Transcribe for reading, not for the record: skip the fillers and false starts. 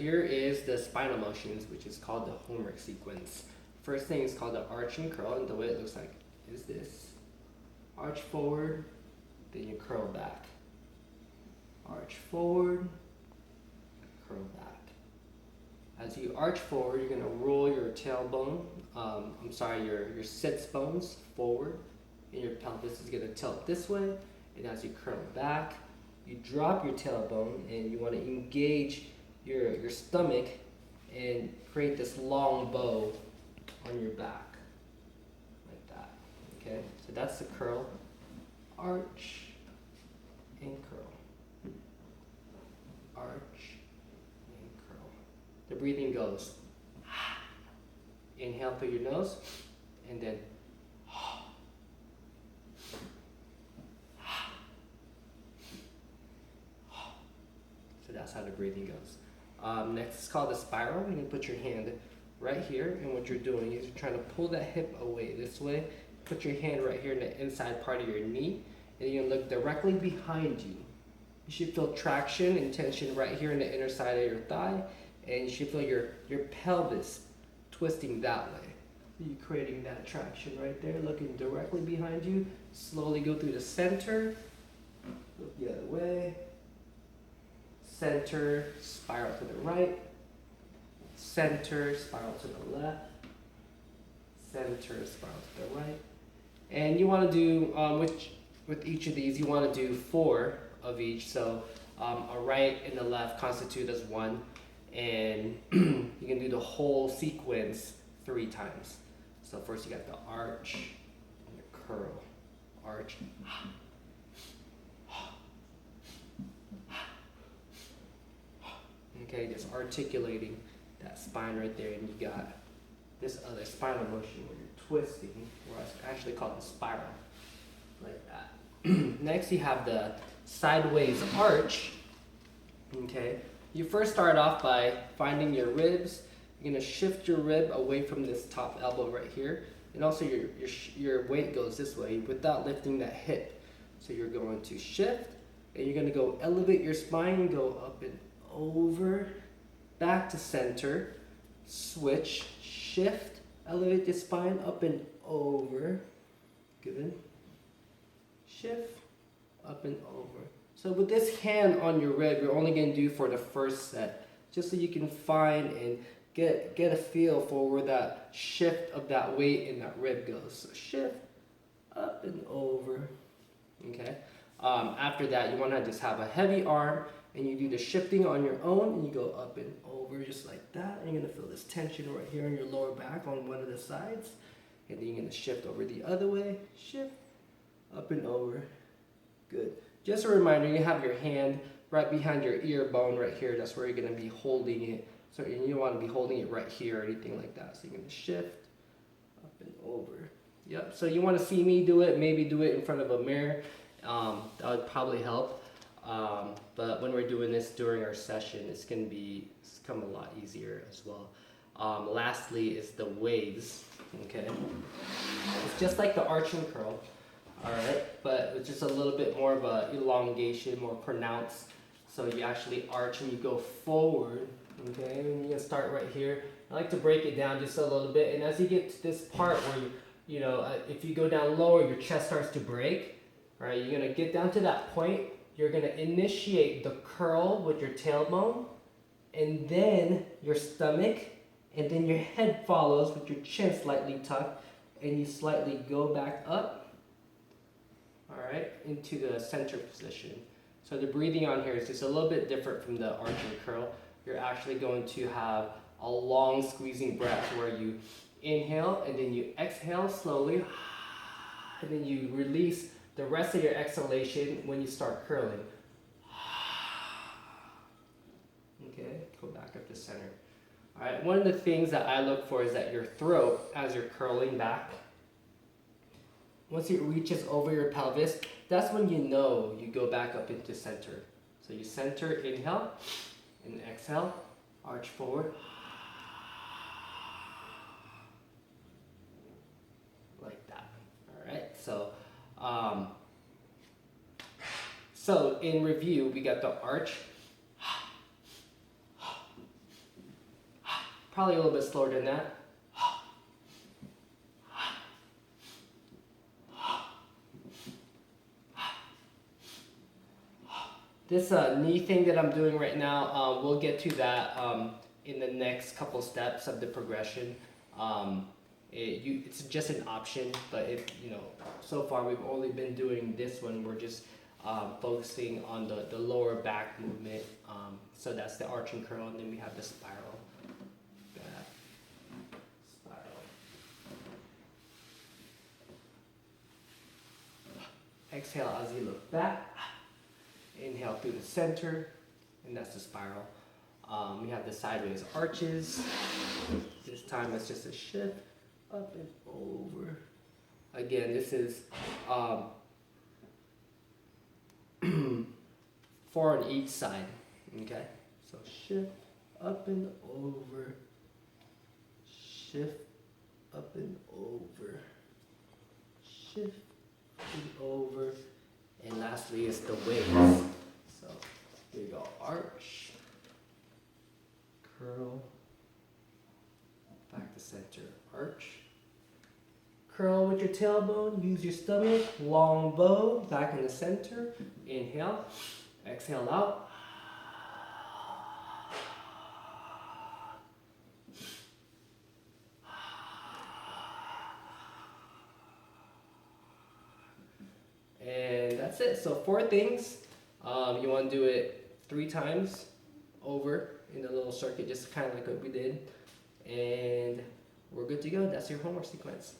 here is the spinal motions, which is called the homework sequence. First thing is called the arch and curl, and the way it looks like is this. Arch forward, then you curl back. Arch forward, curl back. As you arch forward, you're gonna roll your tailbone, your sits bones forward, and your pelvis is gonna tilt this way. And as you curl back, you drop your tailbone, and you wanna engage your stomach and create this long bow on your back, like that, okay? So that's the curl, arch, and curl, arch, and curl. The breathing goes, inhale through your nose, and then so that's how the breathing goes. Next is called the spiral. You can put your hand right here, and what you're doing is you're trying to pull that hip away this way. Put your hand right here in the inside part of your knee, and you're gonna look directly behind you. You should feel traction and tension right here in the inner side of your thigh, and you should feel your pelvis twisting that way. So you're creating that traction right there, looking directly behind you. Slowly go through the center, look the other way. Center, spiral to the right. Center, spiral to the left. Center, spiral to the right. And you want to do, with each of these, you want to do 4 of each. So a right and a left constitute as one. And you can do the whole sequence 3 times. So first you got the arch and the curl. Arch. Okay, just articulating that spine right there, and you got this other spinal motion where you're twisting, or I actually call it the spiral, like that. Next, you have the sideways arch. Okay, you first start off by finding your ribs. You're gonna shift your rib away from this top elbow right here, and also your weight goes this way without lifting that hip. So you're going to shift, and you're gonna go elevate your spine and go up and over, back to center, switch, shift, elevate the spine up and over, good, shift, up and over. So with this hand on your rib, you're only going to do for the first set, just so you can find and get a feel for where that shift of that weight in that rib goes. So shift, up and over, okay? After that, you want to just have a heavy arm, and you do the shifting on your own, and you go up and over just like that. And you're gonna feel this tension right here in your lower back on one of the sides. And then you're gonna shift over the other way, shift, up and over, good. Just a reminder, you have your hand right behind your ear bone right here. That's where you're gonna be holding it. So you don't wanna be holding it right here or anything like that. So you're gonna shift, up and over. Yep, so you wanna see me do it, maybe do it in front of a mirror. That would probably help. But when we're doing this during our session, it's going to become a lot easier as well. Lastly is the waves, okay? It's just like the arch and curl, all right? But it's just a little bit more of a elongation, more pronounced. So you actually arch and you go forward, okay? And you're going to start right here. I like to break it down just a little bit. And as you get to this part where if you go down lower, your chest starts to break, all right? You're going to get down to that point. You're going to initiate the curl with your tailbone, and then your stomach, and then your head follows with your chin slightly tucked, and you slightly go back up, all right, into the center position. So the breathing on here is just a little bit different from the arch and curl. You're actually going to have a long squeezing breath where you inhale, and then you exhale slowly, and then you release the rest of your exhalation when you start curling. Okay, go back up to center. All right, one of the things that I look for is that your throat, as you're curling back, once it reaches over your pelvis, that's when you know you go back up into center. So you center, inhale, and exhale, arch forward. Like that, all right? So in review, we got the arch, Probably a little bit slower than that. This knee thing that I'm doing right now, we'll get to that in the next couple steps of the progression. It's just an option, but if you know, so far we've only been doing this one. We're just focusing on the lower back movement. So that's the arch and curl, and then we have the spiral. Spiral. Exhale as you look back. Inhale through the center, and that's the spiral. We have the sideways arches. This time it's just a shift up and over. Again, this is 4 on each side. Okay, so shift up and over, shift up and over, shift up and over. And lastly is the waves. So here you go, arch, curl, back to center, arch, curl with your tailbone, use your stomach, long bow, back in the center, inhale, exhale out. And that's it. So 4 things. You want to do it 3 times over in a little circuit, just kind of like what we did. And we're good to go. That's your homework sequence.